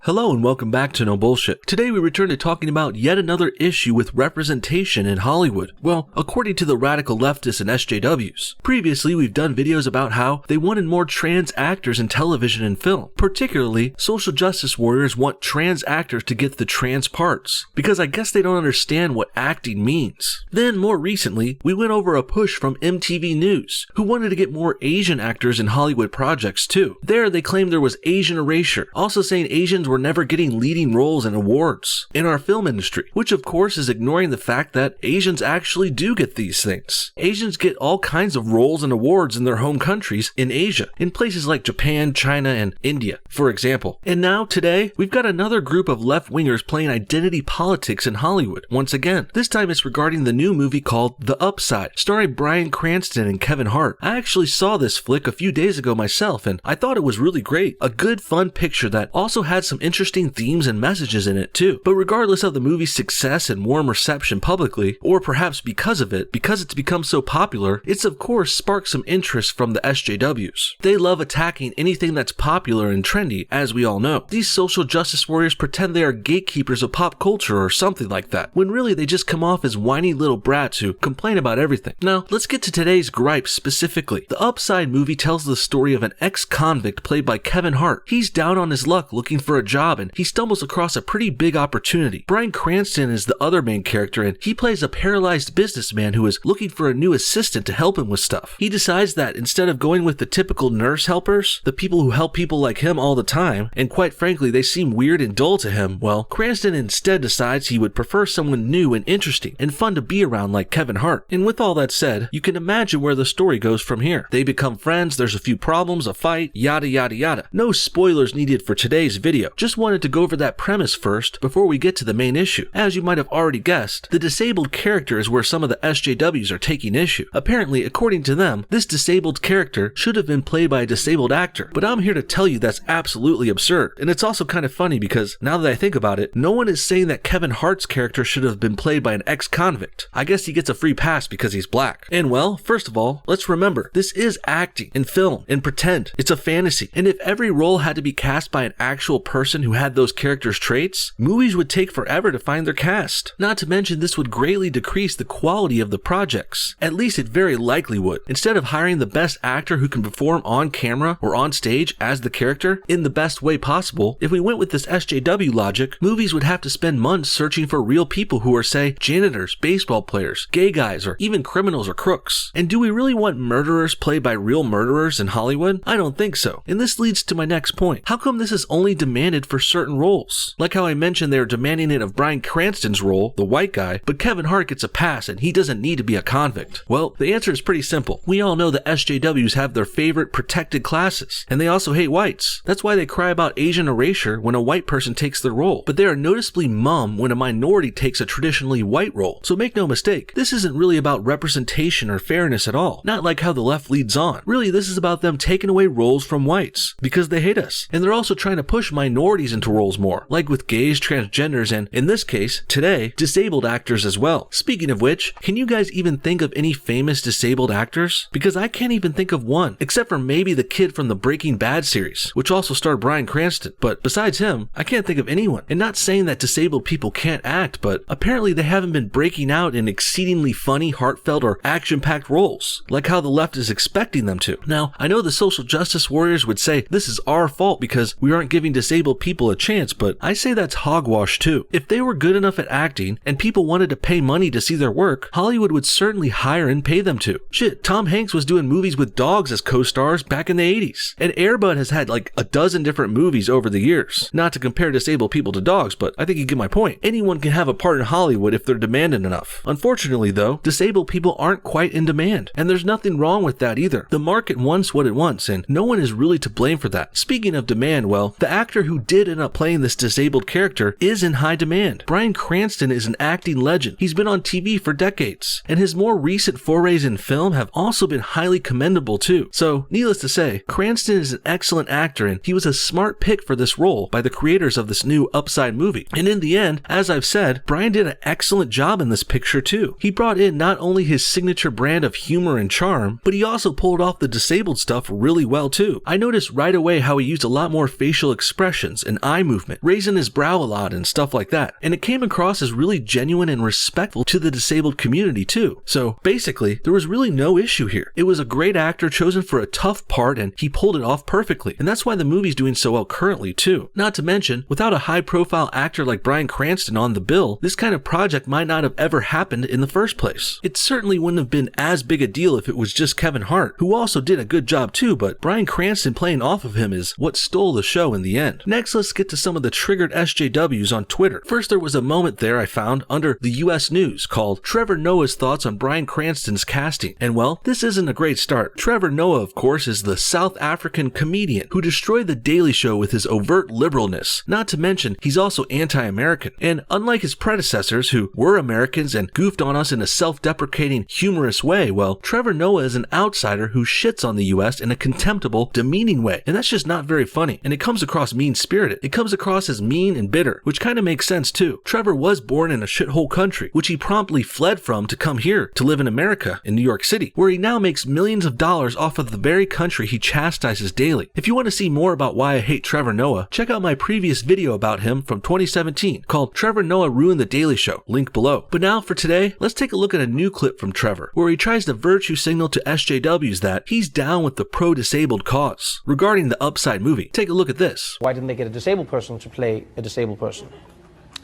Hello and welcome back to No Bullshit. Today we return to talking about yet another issue with representation in Hollywood. Well, according to the radical leftists and SJWs. Previously we've done videos about how they wanted more trans actors in television and film. Particularly, social justice warriors want trans actors to get the trans parts, because I guess they don't understand what acting means. Then more recently, we went over a push from MTV News, who wanted to get more Asian actors in Hollywood projects too. There they claimed there was Asian erasure, also saying Asians were never getting leading roles in awards in our film industry, which of course is ignoring the fact that Asians actually do get these things. Asians get all kinds of roles and awards in their home countries in Asia, in places like Japan, China, and India, for example. And now, today, we've got another group of left-wingers playing identity politics in Hollywood once again. This time it's regarding the new movie called The Upside, starring Bryan Cranston and Kevin Hart. I actually saw this flick a few days ago myself, and I thought it was really great. A good, fun picture that also had some interesting themes and messages in it too. But regardless of the movie's success and warm reception publicly, or perhaps because of it, because it's become so popular, it's of course sparked some interest from the SJWs. They love attacking anything that's popular and trendy, as we all know. These social justice warriors pretend they are gatekeepers of pop culture or something like that, when really they just come off as whiny little brats who complain about everything. Now, let's get to today's gripe specifically. The Upside movie tells the story of an ex-convict played by Kevin Hart. He's down on his luck looking for a job and he stumbles across a pretty big opportunity. Bryan Cranston is the other main character and he plays a paralyzed businessman who is looking for a new assistant to help him with stuff. He decides that instead of going with the typical nurse helpers, the people who help people like him all the time, and quite frankly they seem weird and dull to him, well, Cranston instead decides he would prefer someone new and interesting and fun to be around like Kevin Hart. And with all that said, you can imagine where the story goes from here. They become friends, there's a few problems, a fight, yada yada yada. No spoilers needed for today's video. Just wanted to go over that premise first before we get to the main issue. As you might have already guessed, the disabled character is where some of the SJWs are taking issue. Apparently, according to them, this disabled character should have been played by a disabled actor, but I'm here to tell you that's absolutely absurd. And it's also kind of funny because, now that I think about it, no one is saying that Kevin Hart's character should have been played by an ex-convict. I guess he gets a free pass because he's black. And well, first of all, let's remember, this is acting and film and pretend. It's a fantasy. And if every role had to be cast by an actual person who had those characters' traits, movies would take forever to find their cast. Not to mention this would greatly decrease the quality of the projects. At least it very likely would. Instead of hiring the best actor who can perform on camera or on stage as the character in the best way possible, if we went with this SJW logic, movies would have to spend months searching for real people who are, say, janitors, baseball players, gay guys, or even criminals or crooks. And do we really want murderers played by real murderers in Hollywood? I don't think so. And this leads to my next point. How come this is only demanded for certain roles? Like how I mentioned they're demanding it of Bryan Cranston's role, the white guy, but Kevin Hart gets a pass and he doesn't need to be a convict. Well, the answer is pretty simple. We all know the SJWs have their favorite protected classes, and they also hate whites. That's why they cry about Asian erasure when a white person takes their role, but they are noticeably mum when a minority takes a traditionally white role. So make no mistake, this isn't really about representation or fairness at all. Not like how the left leads on. Really, this is about them taking away roles from whites because they hate us. And they're also trying to push minorities into roles more, like with gays, transgenders, and in this case, today, disabled actors as well. Speaking of which, can you guys even think of any famous disabled actors? Because I can't even think of one, except for maybe the kid from the Breaking Bad series, which also starred Bryan Cranston. But besides him, I can't think of anyone. And not saying that disabled people can't act, but apparently they haven't been breaking out in exceedingly funny, heartfelt, or action-packed roles, like how the left is expecting them to. Now, I know the social justice warriors would say this is our fault because we aren't giving disabled people a chance, but I say that's hogwash too. If they were good enough at acting and people wanted to pay money to see their work, Hollywood would certainly hire and pay them to. Shit, Tom Hanks was doing movies with dogs as co-stars back in the 80s. And Air Bud has had like a dozen different movies over the years. Not to compare disabled people to dogs, but I think you get my point. Anyone can have a part in Hollywood if they're demanded enough. Unfortunately though, disabled people aren't quite in demand. And there's nothing wrong with that either. The market wants what it wants and no one is really to blame for that. Speaking of demand, well, the actor who did end up playing this disabled character is in high demand. Bryan Cranston is an acting legend. He's been on TV for decades. And his more recent forays in film have also been highly commendable too. So, needless to say, Cranston is an excellent actor and he was a smart pick for this role by the creators of this new Upside movie. And in the end, as I've said, Bryan did an excellent job in this picture too. He brought in not only his signature brand of humor and charm, but he also pulled off the disabled stuff really well too. I noticed right away how he used a lot more facial expressions expressions and eye movement, raising his brow a lot and stuff like that. And it came across as really genuine and respectful to the disabled community too. So basically, there was really no issue here. It was a great actor chosen for a tough part and he pulled it off perfectly. And that's why the movie's doing so well currently too. Not to mention, without a high-profile actor like Bryan Cranston on the bill, this kind of project might not have ever happened in the first place. It certainly wouldn't have been as big a deal if it was just Kevin Hart, who also did a good job too, but Bryan Cranston playing off of him is what stole the show in the end. Next, let's get to some of the triggered SJWs on Twitter. First, there was a moment there I found under the US News called Trevor Noah's thoughts on Bryan Cranston's casting. And well, this isn't a great start. Trevor Noah, of course, is the South African comedian who destroyed The Daily Show with his overt liberalness. Not to mention, he's also anti-American. And unlike his predecessors who were Americans and goofed on us in a self-deprecating, humorous way, well, Trevor Noah is an outsider who shits on the US in a contemptible, demeaning way. And that's just not very funny. And it comes across mean-spirited. It comes across as mean and bitter, which kind of makes sense too. Trevor was born in a shithole country, which he promptly fled from to come here to live in America, in New York City, where he now makes millions of dollars off of the very country he chastises daily. If you want to see more about why I hate Trevor Noah, check out my previous video about him from 2017 called Trevor Noah Ruined the Daily Show, link below. But now for today, let's take a look at a new clip from Trevor, where he tries to virtue signal to SJWs that he's down with the pro-disabled cause. Regarding the Upside movie, take a look at this. Why didn't they get a disabled person to play a disabled person?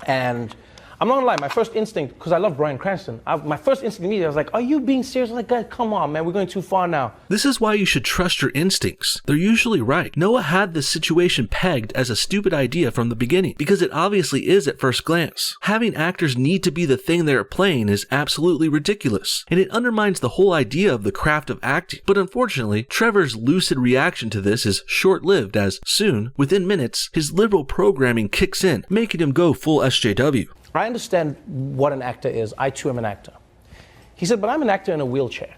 And I'm not gonna lie, my first instinct, because I love Bryan Cranston, my first instinct immediately, I was like, are you being serious? I was like, God, come on, man, we're going too far now. This is why you should trust your instincts. They're usually right. Noah had this situation pegged as a stupid idea from the beginning, because it obviously is at first glance. Having actors need to be the thing they're playing is absolutely ridiculous, and it undermines the whole idea of the craft of acting. But unfortunately, Trevor's lucid reaction to this is short-lived, as soon, within minutes, his liberal programming kicks in, making him go full SJW. I understand what an actor is. I too am an actor. He said, but I'm an actor in a wheelchair.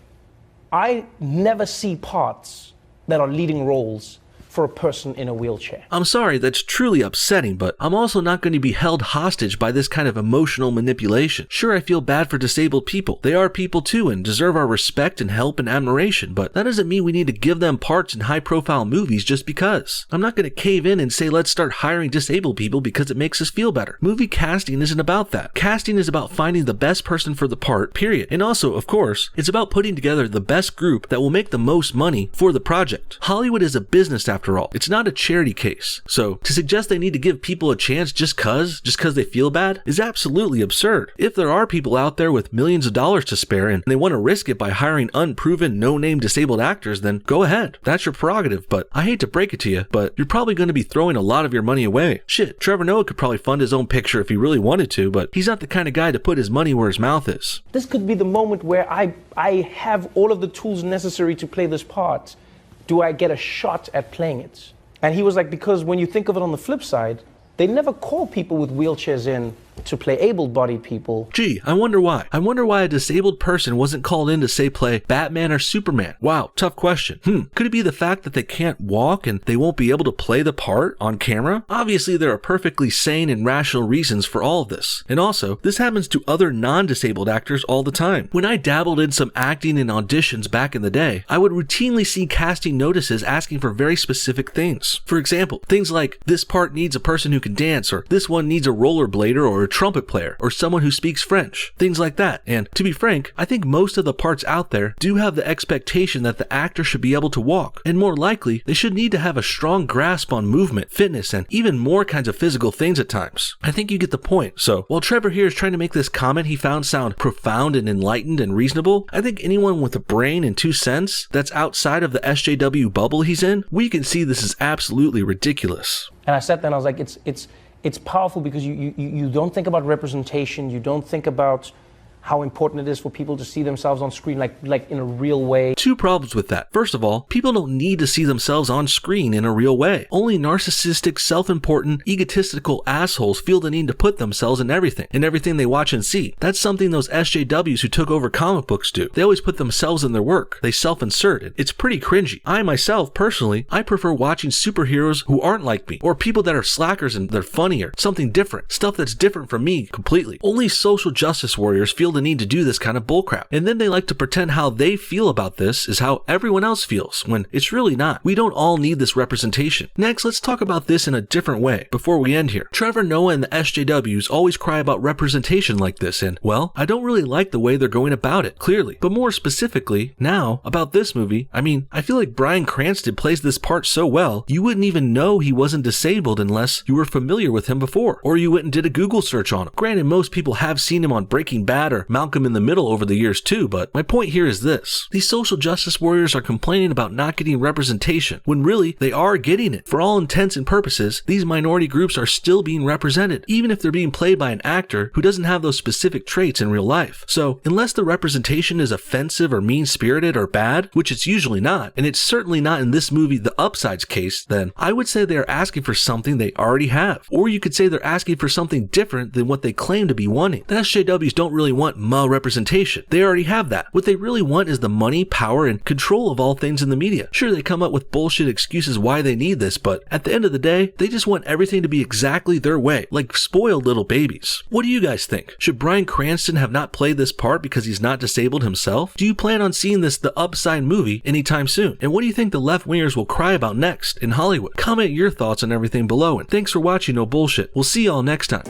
I never see parts that are leading roles for a person in a wheelchair. I'm sorry, that's truly upsetting, but I'm also not going to be held hostage by this kind of emotional manipulation. Sure, I feel bad for disabled people. They are people too and deserve our respect and help and admiration, but that doesn't mean we need to give them parts in high-profile movies just because. I'm not going to cave in and say let's start hiring disabled people because it makes us feel better. Movie casting isn't about that. Casting is about finding the best person for the part, period. And also, of course, it's about putting together the best group that will make the most money for the project. Hollywood is a business after all. It's not a charity case. So to suggest they need to give people a chance just cause they feel bad is absolutely absurd. If there are people out there with millions of dollars to spare and they want to risk it by hiring unproven, no-name disabled actors, then go ahead. That's your prerogative, but I hate to break it to you, but you're probably going to be throwing a lot of your money away. Shit, Trevor Noah could probably fund his own picture if he really wanted to, but he's not the kind of guy to put his money where his mouth is. This could be the moment where I have all of the tools necessary to play this part. Do I get a shot at playing it? And he was like, because when you think of it on the flip side, they never call people with wheelchairs in to play able-bodied people. Gee, I wonder why. I wonder why a disabled person wasn't called in to say play Batman or Superman. Wow, tough question. Could it be the fact that they can't walk and they won't be able to play the part on camera? Obviously, there are perfectly sane and rational reasons for all of this. And also, this happens to other non-disabled actors all the time. When I dabbled in some acting and auditions back in the day, I would routinely see casting notices asking for very specific things. For example, things like, this part needs a person who can dance, or this one needs a rollerblader or a trumpet player, or someone who speaks French, things like that. And to be frank, I think most of the parts out there do have the expectation that the actor should be able to walk, and more likely, they should need to have a strong grasp on movement, fitness, and even more kinds of physical things at times. I think you get the point. So, while Trevor here is trying to make this comment he found sound profound and enlightened and reasonable, I think anyone with a brain and 2 cents that's outside of the SJW bubble he's in, we can see this is absolutely ridiculous. And I sat there and I was like, it's powerful because you don't think about representation, you don't think about how important it is for people to see themselves on screen like in a real way. 2 problems with that. First of all, people don't need to see themselves on screen in a real way. Only narcissistic, self-important, egotistical assholes feel the need to put themselves in everything they watch and see. That's something those SJWs who took over comic books do. They always put themselves in their work. They self-insert it. It's pretty cringy. I myself, personally, I prefer watching superheroes who aren't like me, or people that are slackers and they're funnier, something different, stuff that's different from me completely. Only social justice warriors feel the the need to do this kind of bullcrap. And then they like to pretend how they feel about this is how everyone else feels, when it's really not. We don't all need this representation. Next, let's talk about this in a different way before we end here. Trevor, Noah, and the SJWs always cry about representation like this, and, well, I don't really like the way they're going about it, clearly. But more specifically, now, about this movie, I feel like Bryan Cranston plays this part so well, you wouldn't even know he wasn't disabled unless you were familiar with him before, or you went and did a Google search on him. Granted, most people have seen him on Breaking Bad or Malcolm in the Middle over the years too, but my point here is this. These social justice warriors are complaining about not getting representation, when really, they are getting it. For all intents and purposes, these minority groups are still being represented, even if they're being played by an actor who doesn't have those specific traits in real life. So, unless the representation is offensive or mean-spirited or bad, which it's usually not, and it's certainly not in this movie the Upside's case, then I would say they are asking for something they already have. Or you could say they're asking for something different than what they claim to be wanting. The SJWs don't really want representation. They already have that. What they really want is the money, power, and control of all things in the media. Sure, they come up with bullshit excuses why they need this, but at the end of the day, they just want everything to be exactly their way, like spoiled little babies. What do you guys think? Should Bryan Cranston have not played this part because he's not disabled himself? Do you plan on seeing The Upside movie anytime soon? And what do you think the left-wingers will cry about next in Hollywood? Comment your thoughts on everything below, and thanks for watching No Bullshit. We'll see y'all next time.